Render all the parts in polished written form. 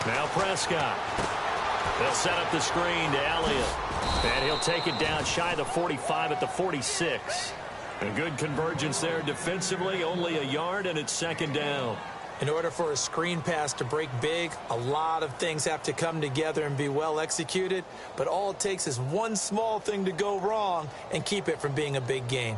Now Prescott. They'll set up the screen to Elliott. And he'll take it down shy of the 45 at the 46. A good convergence there defensively, only a yard, and it's second down. In order for a screen pass to break big, a lot of things have to come together and be well executed. But all it takes is one small thing to go wrong and keep it from being a big gain.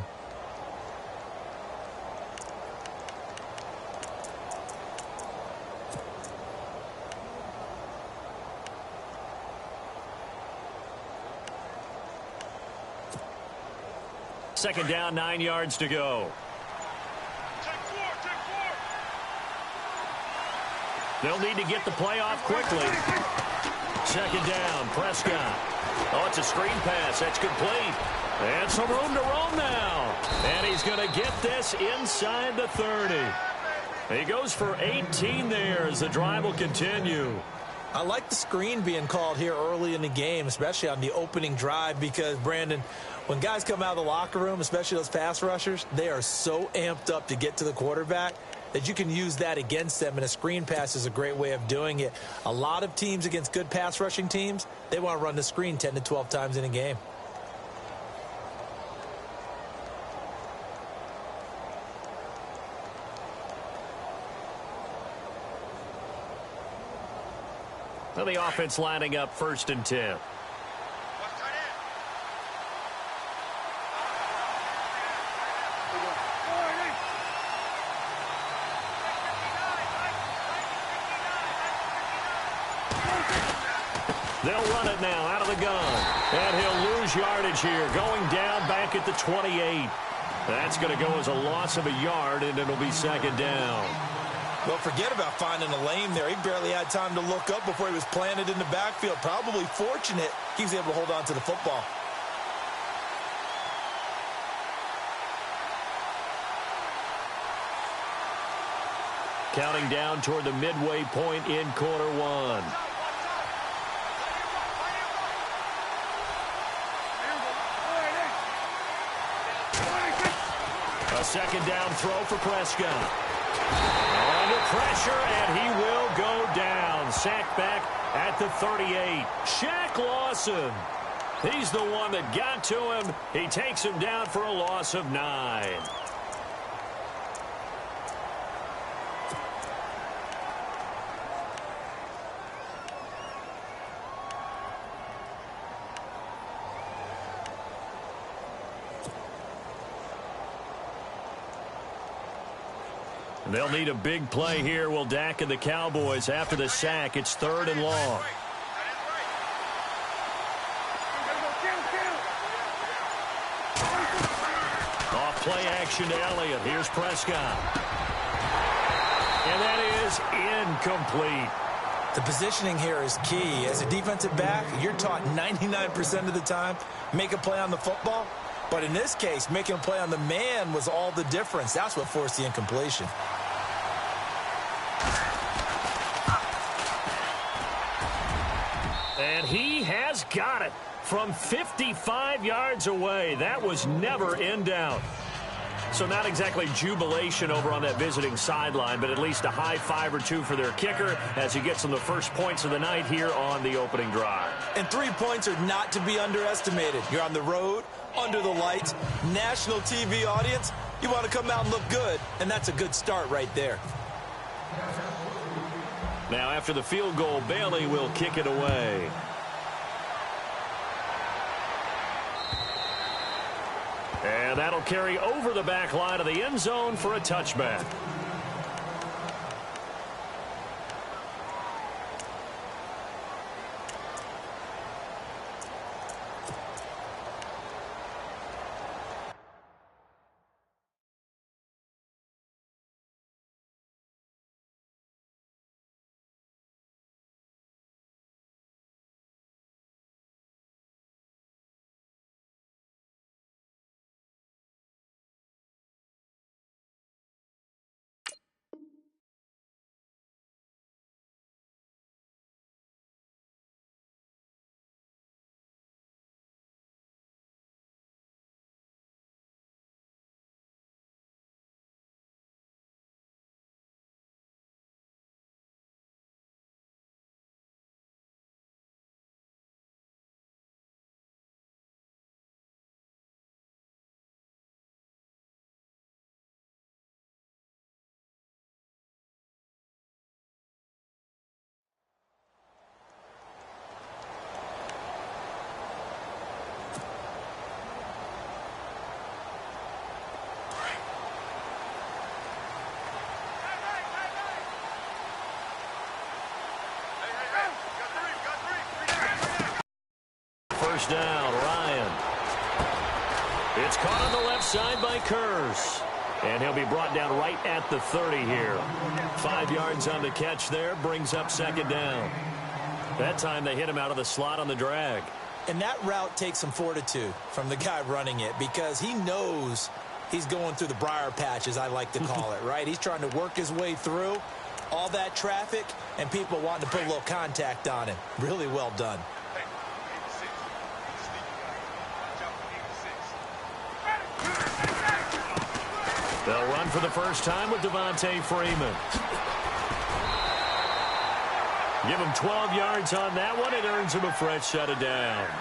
Second down, 9 yards to go. They'll need to get the play off quickly. Second down, Prescott. Oh, it's a screen pass. That's complete. And some room to roam now. And he's going to get this inside the 30. He goes for 18 there as the drive will continue. I like the screen being called here early in the game, especially on the opening drive, because, Brandon, when guys come out of the locker room, especially those pass rushers, they are so amped up to get to the quarterback that you can use that against them, and a screen pass is a great way of doing it. A lot of teams against good pass rushing teams, they want to run the screen 10 to 12 times in a game. Well, the offense lining up 1st and 10. They'll run it now out of the gun. And he'll lose yardage here, going down back at the 28. That's going to go as a loss of a yard, and it'll be second down. Well, forget about finding a lane there. He barely had time to look up before he was planted in the backfield. Probably fortunate he was able to hold on to the football. Counting down toward the midway point in quarter one. A second down throw for Prescott. Under pressure, and he will go down. Sacked back at the 38. Shaq Lawson. He's the one that got to him. He takes him down for a loss of 9. They'll need a big play here, will Dak and the Cowboys. After the sack, it's 3rd and long. Off play action to Elliott. Here's Prescott. And that is incomplete. The positioning here is key. As a defensive back, you're taught 99% of the time, make a play on the football. But in this case, making a play on the man was all the difference. That's what forced the incompletion. And he has got it from 55 yards away. That was never in doubt. So not exactly jubilation over on that visiting sideline, but at least a high 5 or 2 for their kicker as he gets them the first points of the night here on the opening drive. And 3 points are not to be underestimated. You're on the road, under the lights, national TV audience. You want to come out and look good, and that's a good start right there. Now after the field goal, Bailey will kick it away. And that'll carry over the back line of the end zone for a touchback. first down. Ryan. It's caught on the left side by Kurz. And he'll be brought down right at the 30 here. 5 yards on the catch there, brings up second down. That time they hit him out of the slot on the drag. And that route takes some fortitude from the guy running it because he knows he's going through the briar patch, as I like to call it, right? He's trying to work his way through all that traffic and people wanting to put a little contact on him. Really well done. They'll run for the first time with Devontae Freeman. Give him 12 yards on that one. It earns him a fresh set of downs.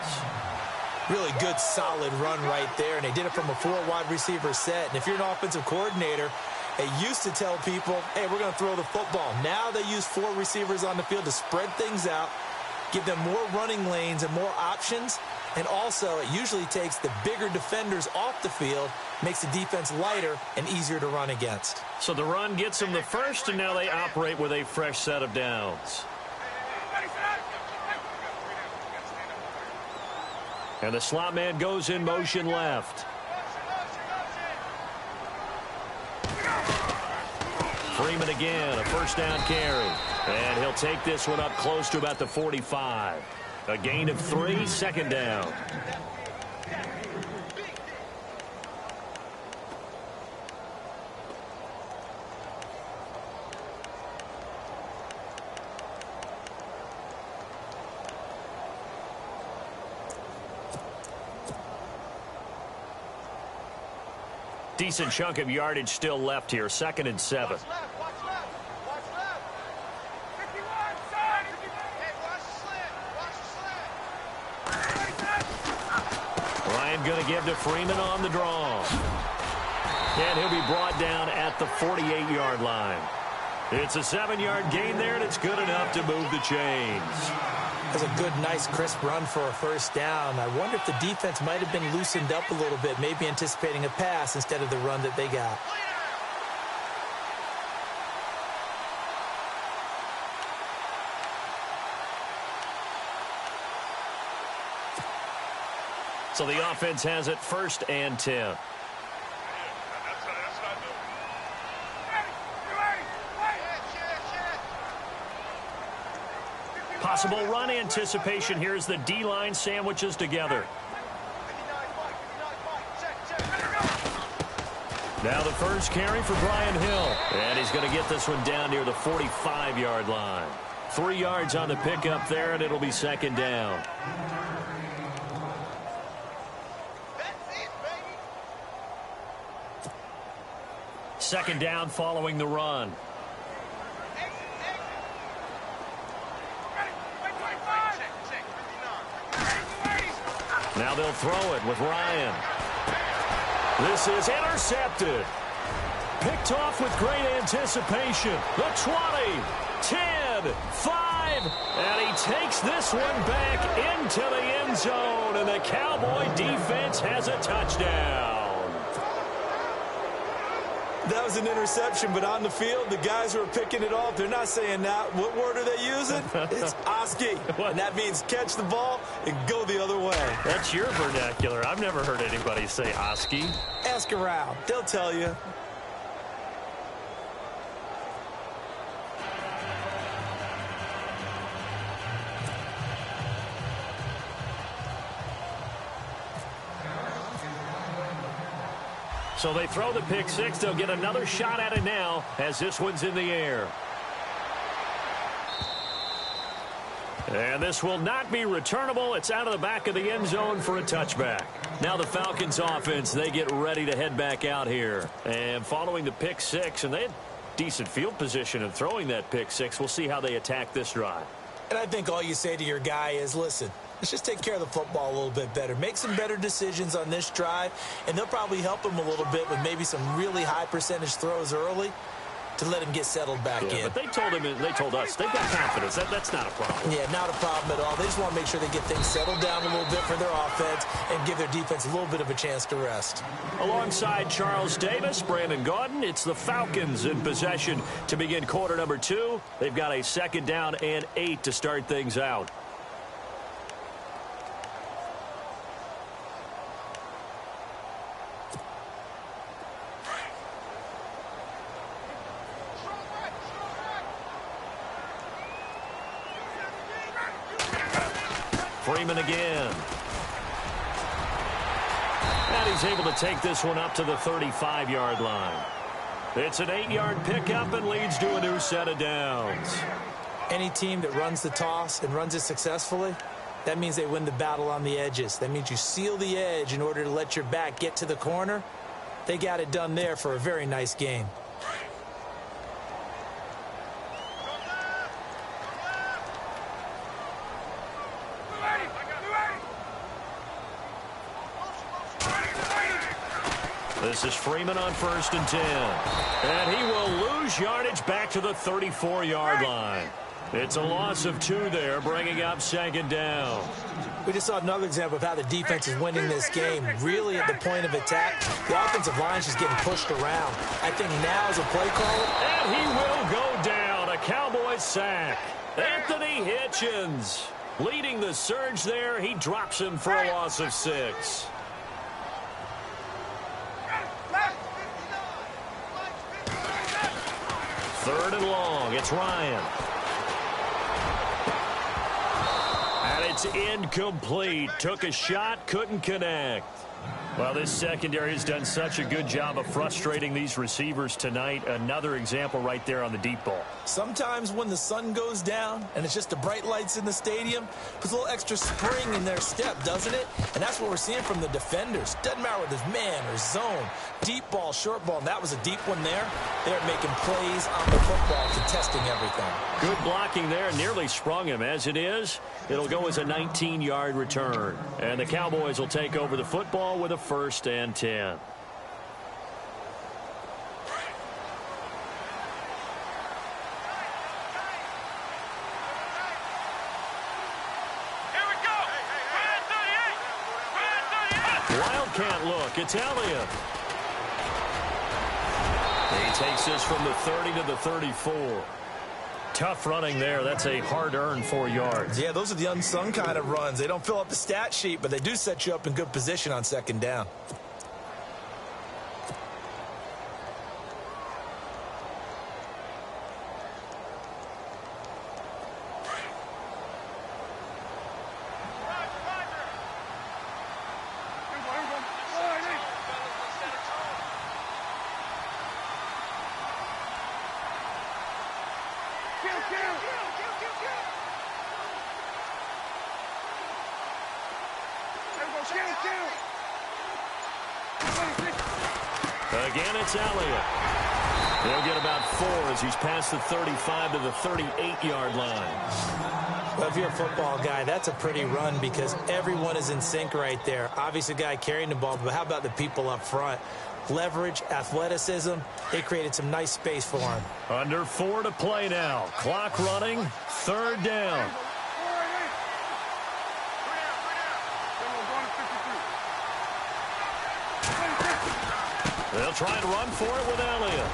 Really good, solid run right there, and they did it from a 4-wide receiver set. And if you're an offensive coordinator, they used to tell people, hey, we're going to throw the football. Now they use 4 receivers on the field to spread things out, give them more running lanes and more options. And also, it usually takes the bigger defenders off the field, makes the defense lighter and easier to run against. So the run gets them the first, and now they operate with a fresh set of downs. And the slot man goes in motion left. Freeman again, a first down carry. And he'll take this one up close to about the 45. A gain of 3, second down. Decent chunk of yardage still left here, 2nd and 7. Going to give to Freeman on the draw. And he'll be brought down at the 48-yard line. It's a 7-yard gain there, and it's good enough to move the chains. That's a good, nice, crisp run for a first down. I wonder if the defense might have been loosened up a little bit, maybe anticipating a pass instead of the run that they got. So the offense has it 1st and 10. Possible run anticipation here as the D-line sandwiches together. Now the first carry for Brian Hill. And he's going to get this one down near the 45-yard line. 3 yards on the pickup there, and it'll be second down. Second down following the run. Now they'll throw it with Ryan. This is intercepted. Picked off with great anticipation. The 20, 10, 5, and he takes this one back into the end zone, and the Cowboy defense has a touchdown. That was an interception, but on the field, the guys who are picking it off, they're not saying that. What word are they using? It's Oski. And that means catch the ball and go the other way. That's your vernacular. I've never heard anybody say Oski. Ask around. They'll tell you. So they throw the pick six. They'll get another shot at it now as this one's in the air. And this will not be returnable. It's out of the back of the end zone for a touchback. Now the Falcons offense, they get ready to head back out here. And following the pick six, and they had decent field position in throwing that pick six. We'll see how they attack this drive. And I think all you say to your guy is, listen, let's just take care of the football a little bit better. Make some better decisions on this drive, and they'll probably help him a little bit with maybe some really high percentage throws early to let him get settled back in. But they told us they've got confidence. That's not a problem. Yeah, not a problem at all. They just want to make sure they get things settled down a little bit for their offense and give their defense a little bit of a chance to rest. Alongside Charles Davis, Brandon Gaudin, it's the Falcons in possession to begin quarter number 2. They've got a 2nd down and 8 to start things out. Freeman again. And he's able to take this one up to the 35-yard line. It's an 8-yard pickup and leads to a new set of downs. Any team that runs the toss and runs it successfully, that means they win the battle on the edges. That means you seal the edge in order to let your back get to the corner. They got it done there for a very nice game. This is Freeman on 1st and 10. And he will lose yardage back to the 34-yard line. It's a loss of 2 there, bringing up 2nd down. We just saw another example of how the defense is winning this game. Really at the point of attack, the offensive line is just getting pushed around. I think now is a play caller. And he will go down. A Cowboys sack. Anthony Hitchens leading the surge there. He drops him for a loss of 6. Third and long. It's Ryan. And it's incomplete. Took a shot, couldn't connect. Well, this secondary has done such a good job of frustrating these receivers tonight. Another example right there on the deep ball. Sometimes when the sun goes down and it's just the bright lights in the stadium, puts a little extra spring in their step, doesn't it? And that's what we're seeing from the defenders. Doesn't matter whether it's man or zone, deep ball, short ball, and that was a deep one there. They're making plays on the football, contesting everything. Good blocking there, nearly sprung him. As it is, it'll go as a 19-yard return. And the Cowboys will take over the football with a 1st and 10. Wildcat look. It's Elliott. He takes this from the 30 to the 34. Tough running there. That's a hard-earned 4 yards. Yeah, those are the unsung kind of runs. They don't fill up the stat sheet, but they do set you up in good position on 2nd down. Again, it's Elliott. He'll get about 4 as he's past the 35 to the 38-yard line. Well, if you're a football guy, that's a pretty run because everyone is in sync right there. Obviously, the guy carrying the ball, but how about the people up front? Leverage, athleticism, they created some nice space for him. Under 4 to play now. Clock running, 3rd down. They'll try to run for it with Elliott.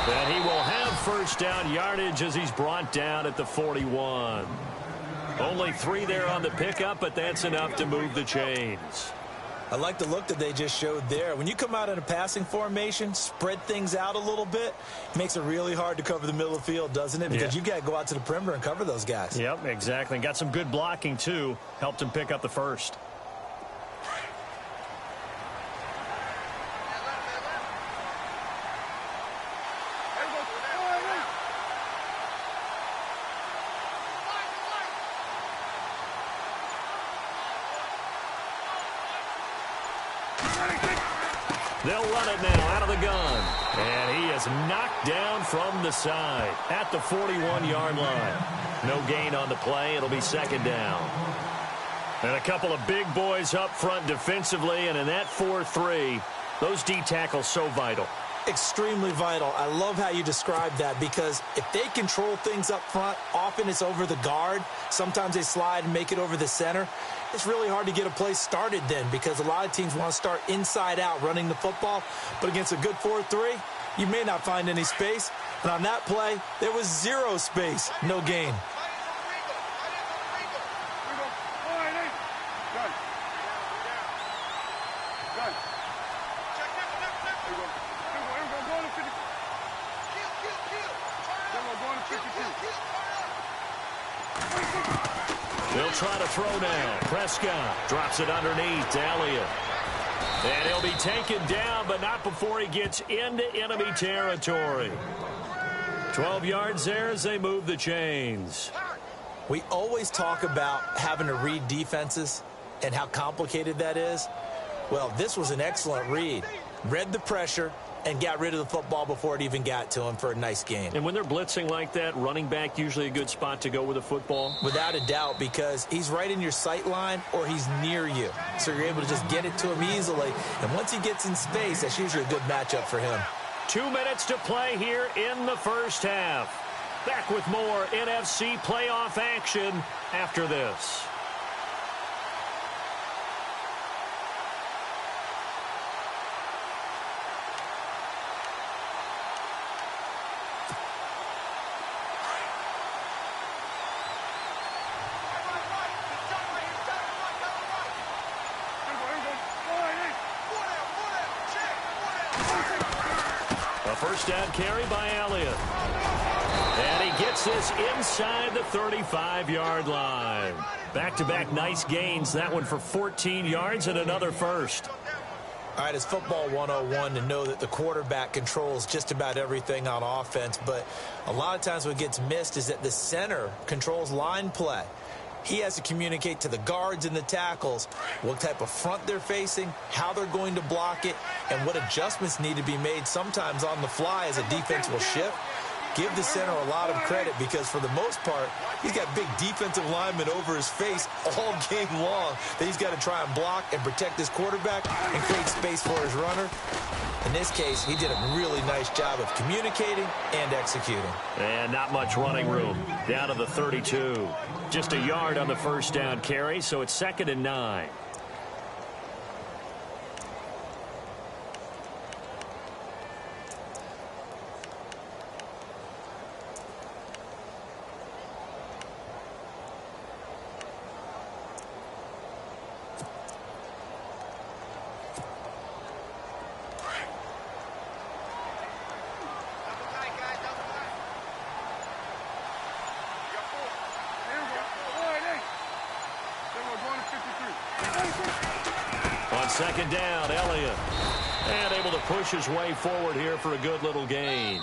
And he will have 1st down yardage as he's brought down at the 41. Only 3 there on the pickup, but that's enough to move the chains. I like the look that they just showed there. When you come out in a passing formation, spread things out a little bit, it makes it really hard to cover the middle of the field, doesn't it? Because you got to go out to the perimeter and cover those guys. Yep, exactly. And got some good blocking, too. Helped him pick up the 1st. They'll run it now out of the gun. And he is knocked down from the side at the 41-yard line. No gain on the play. It'll be 2nd down. And a couple of big boys up front defensively. And in that 4-3, those D tackles so vital. Extremely vital. I love how you described that because if they control things up front, often it's over the guard. Sometimes they slide and make it over the center. It's really hard to get a play started then because a lot of teams want to start inside out running the football. But against a good 4-3, you may not find any space. And on that play, there was 0 space. No gain. They'll try to throw now. Prescott drops it underneath to Elliott. And he'll be taken down, but not before he gets into enemy territory. 12 yards there as they move the chains. We always talk about having to read defenses and how complicated that is. Well, this was an excellent read. Read the pressure and got rid of the football before it even got to him for a nice gain. And when they're blitzing like that, running back usually a good spot to go with a football? Without a doubt, because he's right in your sight line or he's near you. So you're able to just get it to him easily. And once he gets in space, that's usually a good matchup for him. 2 minutes to play here in the first half. Back with more NFC playoff action after this. First down carry by Elliott. And he gets this inside the 35-yard line. Back-to-back nice gains. That one for 14 yards and another first. All right, it's football 101 to know that the quarterback controls just about everything on offense. But a lot of times what gets missed is that the center controls line play. He has to communicate to the guards and the tackles what type of front they're facing, how they're going to block it, and what adjustments need to be made sometimes on the fly as a defense will shift. Give the center a lot of credit because for the most part, he's got big defensive linemen over his face all game long that he's got to try and block and protect his quarterback and create space for his runner. In this case, he did a really nice job of communicating and executing. And not much running room. Down to the 32. Just a yard on the first down carry, so it's 2nd and 9. On 2nd down, Elliott. And able to push his way forward here for a good little gain.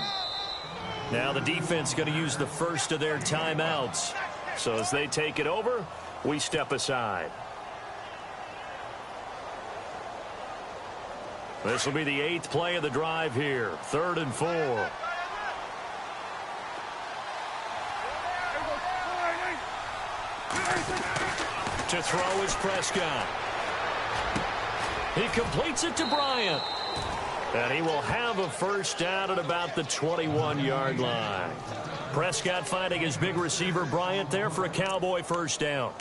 Now the defense going to use the first of their timeouts. So as they take it over, we step aside. This will be the 8th play of the drive here. 3rd and 4. To throw is Prescott. He completes it to Bryant. And he will have a first down at about the 21-yard line. Prescott finding his big receiver Bryant there for a Cowboy first down.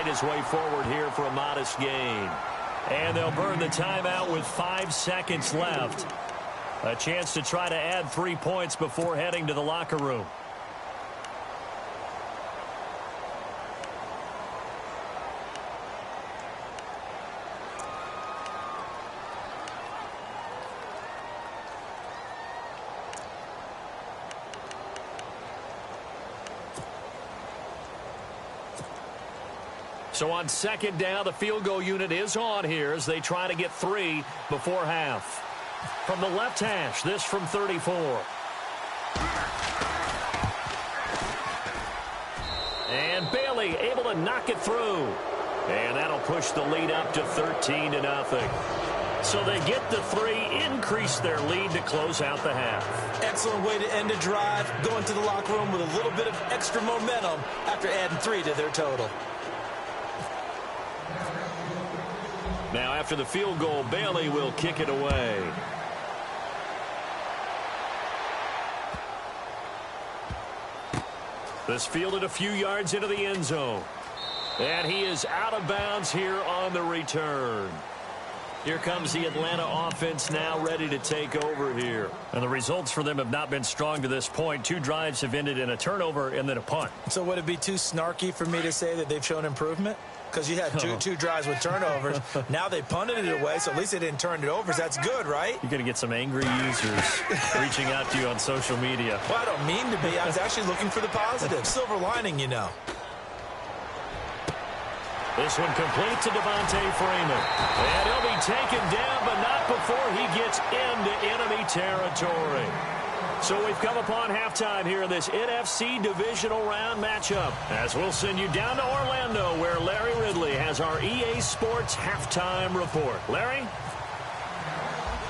His way forward here for a modest gain. And they'll burn the timeout with 5 seconds left. A chance to try to add 3 points before heading to the locker room. So on 2nd down, the field goal unit is on here as they try to get 3 before half. From the left hash, this from 34. And Bailey able to knock it through. And that'll push the lead up to 13-0. So they get the 3, increase their lead to close out the half. Excellent way to end a drive, going to the locker room with a little bit of extra momentum after adding 3 to their total. Now, after the field goal, Bailey will kick it away. This fielded a few yards into the end zone. And he is out of bounds here on the return. Here comes the Atlanta offense now ready to take over here. And the results for them have not been strong to this point. 2 drives have ended in a turnover and then a punt. So would it be too snarky for me to say that they've shown improvement? Because you had two drives with turnovers. Now they punted it away, so at least they didn't turn it over. So that's good, right? You're going to get some angry users reaching out to you on social media. Well, I don't mean to be. I was actually looking for the positive. Silver lining, you know. This one complete to Devontae Freeman. And he'll be taken down, but not before he gets into enemy territory. So we've come upon halftime here in this NFC divisional round matchup, as we'll send you down to Orlando, where Larry Ridley has our EA Sports halftime report. Larry?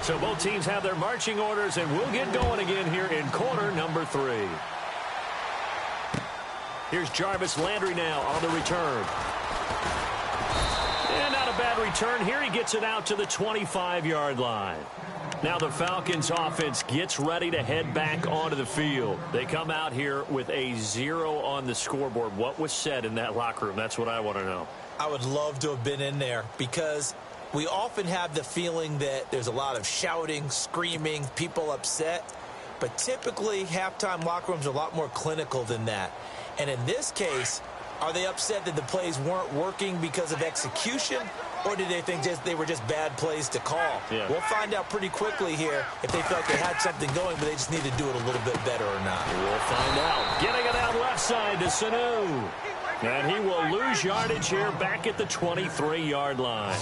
So both teams have their marching orders, and we'll get going again here in quarter number 3. Here's Jarvis Landry now on the return. And not a bad return here. He gets it out to the 25-yard line. Now the Falcons offense gets ready to head back onto the field. They come out here with a 0 on the scoreboard. What was said in that locker room? That's what I want to know. I would love to have been in there because we often have the feeling that there's a lot of shouting, screaming, people upset. But typically, halftime locker rooms are a lot more clinical than that. And in this case, are they upset that the plays weren't working because of execution? Or did they think they were just bad plays to call? Yeah. We'll find out pretty quickly here if they felt they had something going, but they just need to do it a little bit better or not. We'll find out. Getting it out left side to Sanu. And he will lose yardage here back at the 23-yard line.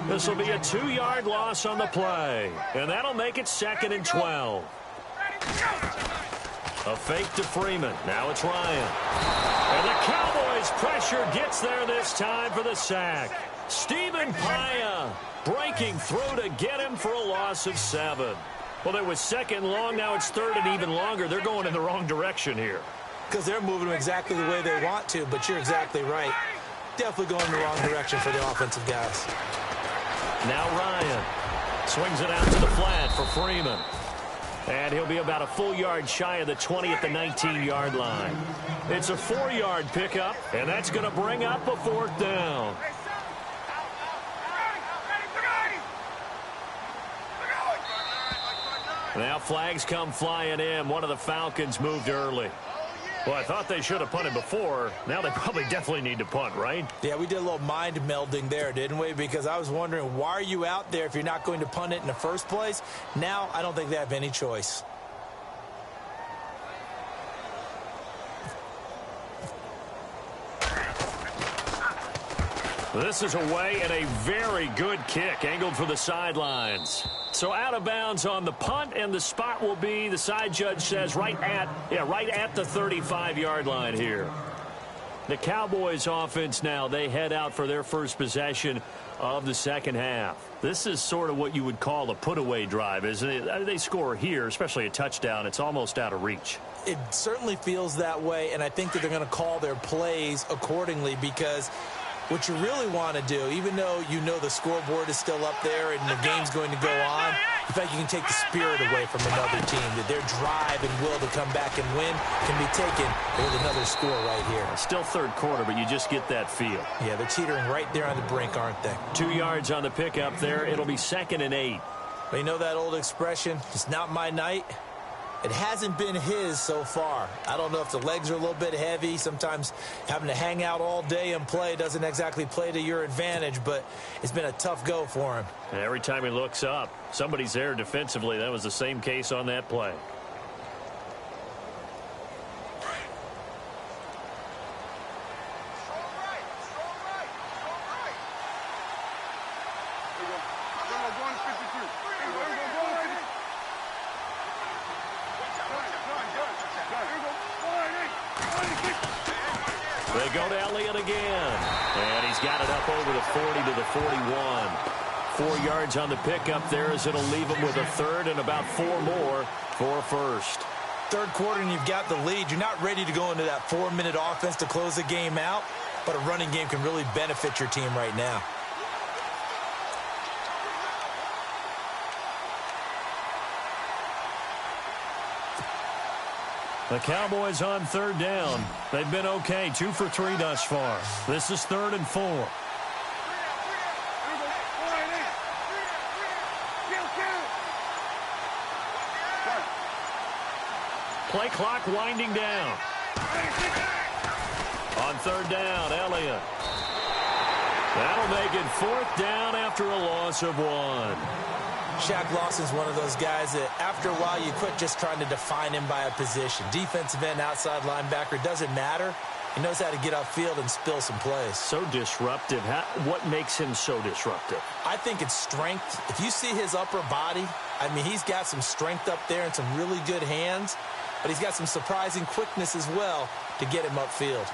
This will be a 2-yard loss on the play. And that'll make it 2nd and 12. A fake to Freeman. Now it's Ryan. And the Cowboys pressure gets there this time for the sack. Stephen Paya breaking through to get him for a loss of 7. Well, it was 2nd long. Now it's 3rd and even longer. They're going in the wrong direction here. Because they're moving exactly the way they want to, but you're exactly right. Definitely going in the wrong direction for the offensive guys. Now Ryan swings it out to the flat for Freeman. And he'll be about a full yard shy of the 20 at the 19-yard line. It's a 4-yard pickup, and that's going to bring up a 4th down. Now flags come flying in. One of the Falcons moved early. Well, I thought they should have punted before. Now they probably definitely need to punt, right? Yeah, we did a little mind melding there, didn't we? Because I was wondering, why are you out there if you're not going to punt it in the first place? Now I don't think they have any choice. This is away and a very good kick, angled for the sidelines. So out of bounds on the punt, and the spot will be, the side judge says, right at the 35-yard line here. The Cowboys offense now, they head out for their first possession of the second half. This is sort of what you would call a put-away drive, isn't it? They score here, especially a touchdown. It's almost out of reach. It certainly feels that way, and I think that they're going to call their plays accordingly, because what you really want to do, even though you know the scoreboard is still up there and the game's going to go on, in fact, you can take the spirit away from another team, that their drive and will to come back and win can be taken with another score right here. Still third quarter, but you just get that feel. Yeah, they're teetering right there on the brink, aren't they? 2 yards on the pickup there. It'll be 2nd and 8. But you know that old expression, it's not my night? It hasn't been his so far. I don't know if the legs are a little bit heavy. Sometimes having to hang out all day and play doesn't exactly play to your advantage, but it's been a tough go for him. And every time he looks up, somebody's there defensively. That was the same case on that play. They go to Elliott again. And he's got it up over the 40 to the 41. 4 yards on the pickup there, as it'll leave him with a 3rd and about 4 more for a first. Third quarter and you've got the lead. You're not ready to go into that 4-minute offense to close the game out, but a running game can really benefit your team right now. The Cowboys on 3rd down. They've been okay, 2 for 3 thus far. This is 3rd and 4. Play clock winding down. On third down, Elliott. That'll make it fourth down after a loss of 1. Shaq Lawson's one of those guys that after a while you quit just trying to define him by a position. Defensive end, outside linebacker, doesn't matter. He knows how to get upfield and spill some plays. So disruptive. What makes him so disruptive? I think it's strength. If you see his upper body, I mean, he's got some strength up there and some really good hands, but he's got some surprising quickness as well to get him upfield.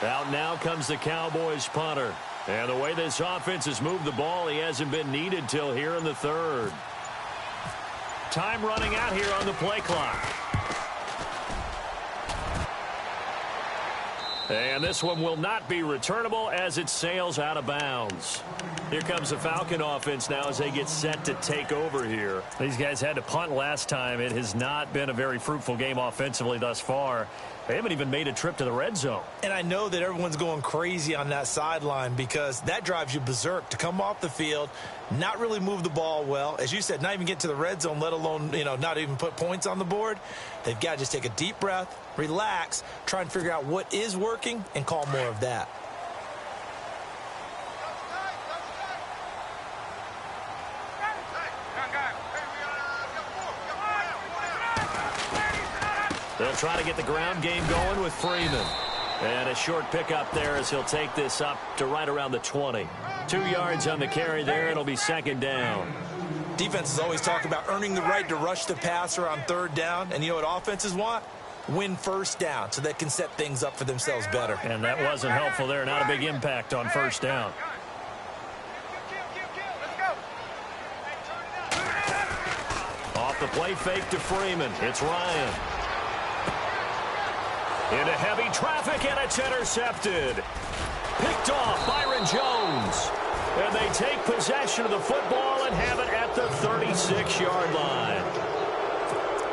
Out now comes the Cowboys punter. And the way this offense has moved the ball, he hasn't been needed till here in the third. Time running out here on the play clock. And this one will not be returnable as it sails out of bounds. Here comes the Falcon offense now as they get set to take over here. These guys had to punt last time. It has not been a very fruitful game offensively thus far. They haven't even made a trip to the red zone. And I know that everyone's going crazy on that sideline because that drives you berserk to come off the field, not really move the ball well. As you said, not even get to the red zone, let alone, not even put points on the board. They've got to just take a deep breath, relax, try and figure out what is working and call more of that. They'll try to get the ground game going with Freeman. And a short pickup there as he'll take this up to right around the 20. 2 yards on the carry there. It'll be second down. Defenses always talk about earning the right to rush the passer on third down. And you know what offenses want? Win first down so they can set things up for themselves better. And that wasn't helpful there. Not a big impact on first down. Off the play fake to Freeman. It's Ryan. Into heavy traffic, and it's intercepted. Picked off Byron Jones. And they take possession of the football and have it at the 36-yard line.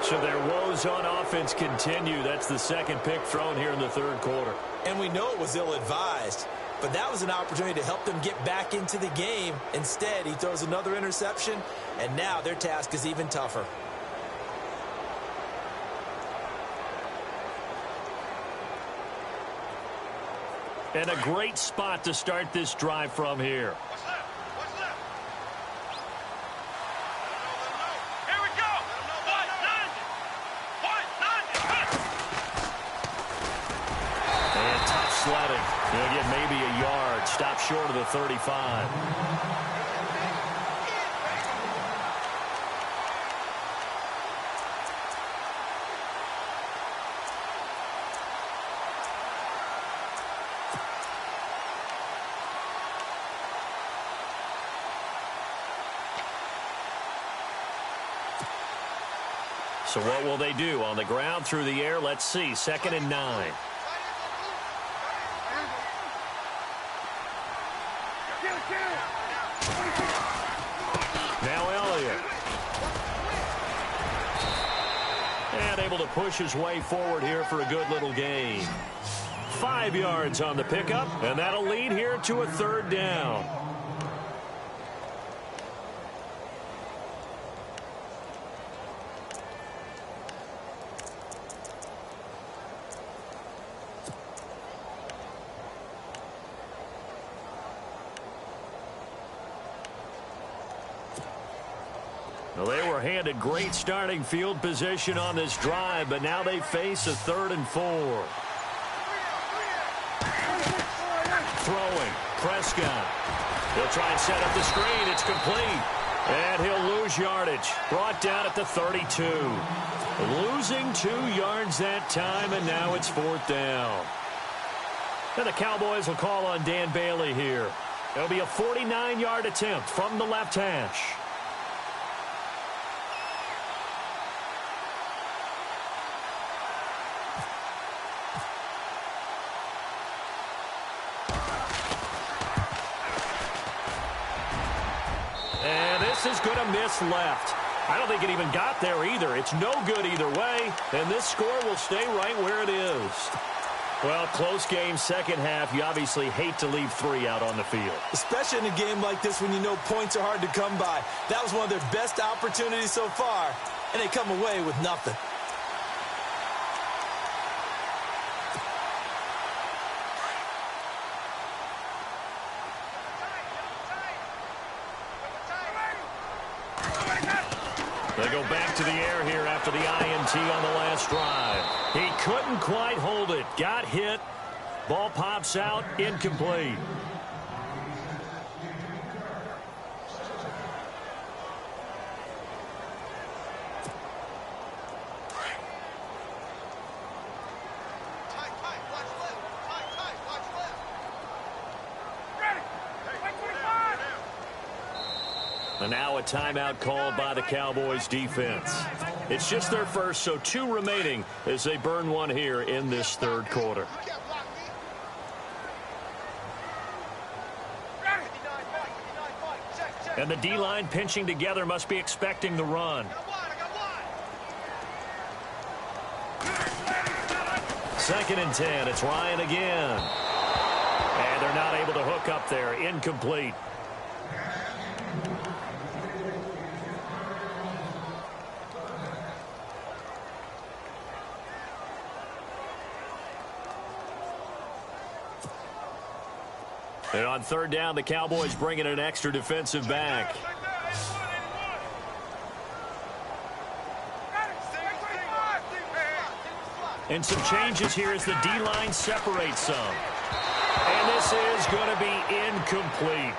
So their woes on offense continue. That's the second pick thrown here in the third quarter. And we know it was ill-advised, but that was an opportunity to help them get back into the game. Instead, he throws another interception, and now their task is even tougher. And a great spot to start this drive from here. Here we go. And tough sledding. He'll get maybe a yard. Stop short of the 35. So what will they do? On the ground, through the air? Let's see. 2nd and 9. Now Elliott. And able to push his way forward here for a good little gain. 5 yards on the pickup, and that'll lead here to a third down. Well, they were handed great starting field position on this drive, but now they face a 3rd and 4. Throwing, Prescott. He'll try and set up the screen. It's complete. And he'll lose yardage. Brought down at the 32. Losing 2 yards that time, and now it's 4th down. And the Cowboys will call on Dan Bailey here. It'll be a 49-yard attempt from the left hash. This is going to miss left. I don't think it even got there either. It's no good either way, and this score will stay right where it is. Well, close game, second half. You obviously hate to leave 3 out on the field. Especially in a game like this when you know points are hard to come by. That was one of their best opportunities so far, and they come away with nothing. They go back to the air here after the INT on the last drive. He couldn't quite hold it. Got hit. Ball pops out. Incomplete. And now a timeout called by the Cowboys defense. It's just their first, so 2 remaining as they burn one here in this third quarter. And the D-line pinching together must be expecting the run. Second and 10. It's Ryan again. And they're not able to hook up there. Incomplete. And on third down, the Cowboys bring in an extra defensive back. And some changes here as the D-line separates some. And this is going to be incomplete.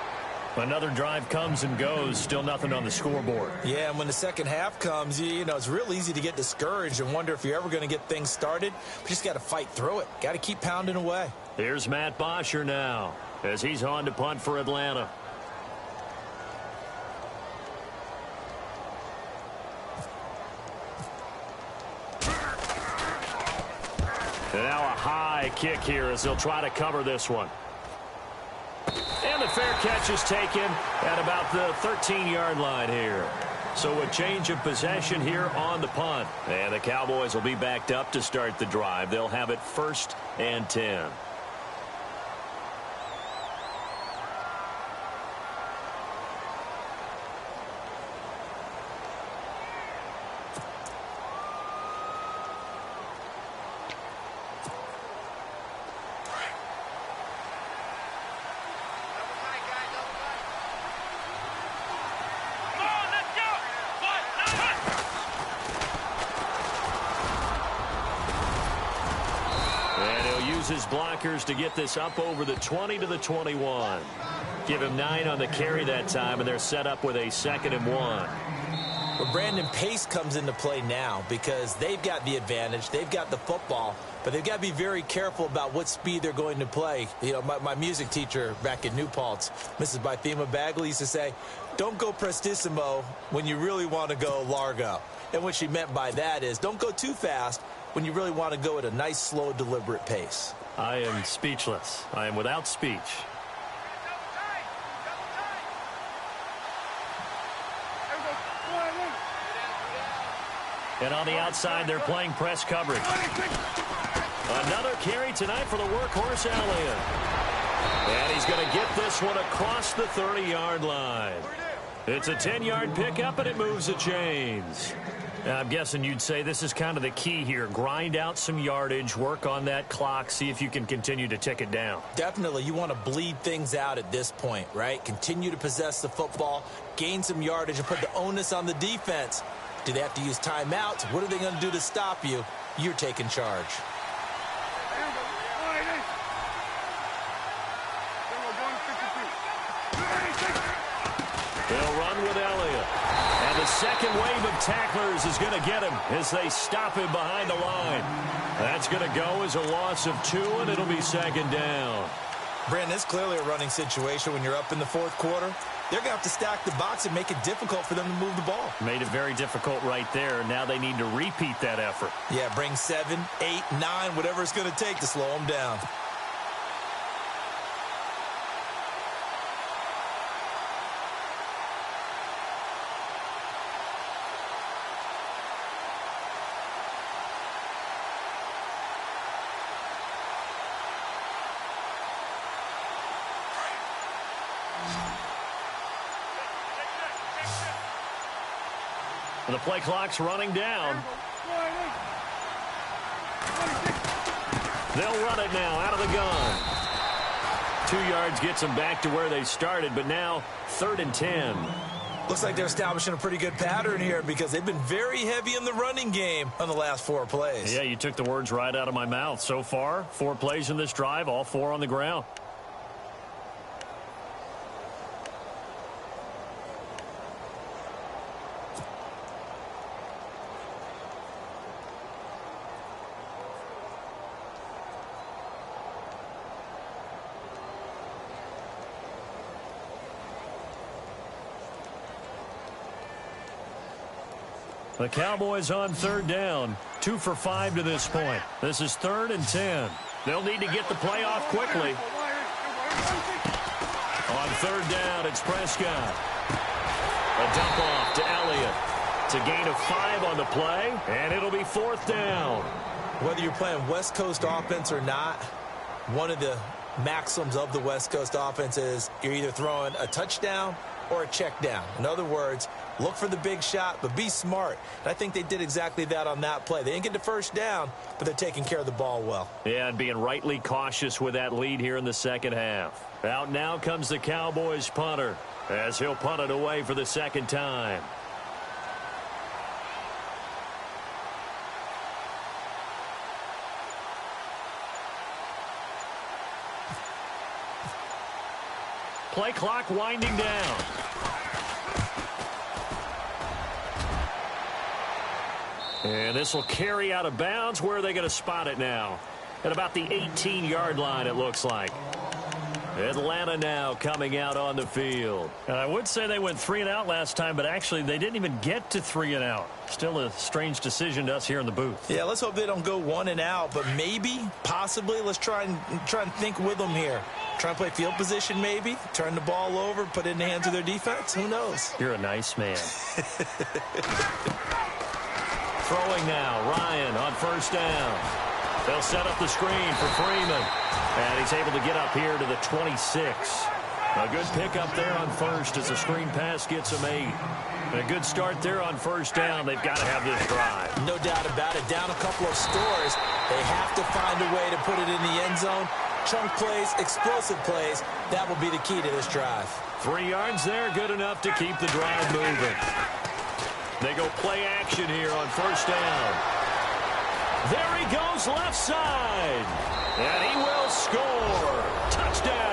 Another drive comes and goes. Still nothing on the scoreboard. Yeah, and when the second half comes, you know, it's real easy to get discouraged and wonder if you're ever going to get things started. But you just got to fight through it. Got to keep pounding away. Here's Matt Bosher now as he's on to punt for Atlanta. And now a high kick here as they'll try to cover this one. And the fair catch is taken at about the 13-yard line here. So a change of possession here on the punt. And the Cowboys will be backed up to start the drive. They'll have it 1st and 10. His blockers to get this up over the 20 to the 21. Give him 9 on the carry that time, and they're set up with a 2nd and 1. Well, Brandon, pace comes into play now because they've got the advantage. They've got the football, but they've got to be very careful about what speed they're going to play. You know, my music teacher back in New Paltz, Mrs. Bythema Bagley, used to say, don't go prestissimo when you really want to go largo. And what she meant by that is don't go too fast when you really want to go at a nice, slow, deliberate pace. I am speechless. I am without speech. And on the outside, they're playing press coverage. Another carry tonight for the workhorse Elliott. And he's going to get this one across the 30-yard line. It's a 10-yard pickup, and it moves the chains. I'm guessing you'd say this is kind of the key here. Grind out some yardage, work on that clock, see if you can continue to tick it down. Definitely. You want to bleed things out at this point, right? Continue to possess the football, gain some yardage, and put the onus on the defense. Do they have to use timeouts? What are they going to do to stop you? You're taking charge. They'll run with Elliott. And the second wave of tacklers is going to get him as they stop him behind the line. That's going to go as a loss of 2, and it'll be 2nd down. Brandon, it's clearly a running situation when you're up in the 4th quarter. They're going to have to stack the box and make it difficult for them to move the ball. Made it very difficult right there. Now they need to repeat that effort. Yeah, bring 7, 8, 9, whatever it's going to take to slow them down. The play clock's running down. They'll run it now out of the gun. 2 yards gets them back to where they started, but now 3rd and 10. Looks like they're establishing a pretty good pattern here because they've been very heavy in the running game on the last 4 plays. Yeah, you took the words right out of my mouth. So far, 4 plays in this drive, all 4 on the ground. The Cowboys on 3rd down. 2 for 5 to this point. This is 3rd and 10. They'll need to get the play off quickly. On 3rd down, it's Prescott. A dump off to Elliott. It's a gain of 5 on the play, and it'll be 4th down. Whether you're playing West Coast offense or not, one of the maxims of the West Coast offense is you're either throwing a touchdown or a check down. In other words, look for the big shot, but be smart. And I think they did exactly that on that play. They didn't get the first down, but they're taking care of the ball well. Yeah, and being rightly cautious with that lead here in the second half. Out now comes the Cowboys punter as he'll punt it away for the 2nd time. Play clock winding down. And this will carry out of bounds. Where are they going to spot it now? At about the 18-yard line, it looks like. Atlanta now coming out on the field. And I would say they went 3 and out last time, but actually they didn't even get to 3 and out. Still a strange decision to us here in the booth. Yeah, let's hope they don't go 1 and out, but maybe, possibly, let's try and think with them here. Try and play field position maybe, turn the ball over, put it in the hands of their defense. Who knows? You're a nice man. Throwing now, Ryan on 1st down. They'll set up the screen for Freeman. And he's able to get up here to the 26. A good pickup there on 1st as the screen pass gets him 8. And a good start there on 1st down. They've got to have this drive. No doubt about it. Down a couple of scores. They have to find a way to put it in the end zone. Chunk plays, explosive plays. That will be the key to this drive. 3 yards there, good enough to keep the drive moving. They go play action here on 1st down. There he goes left side. And he will score. Touchdown.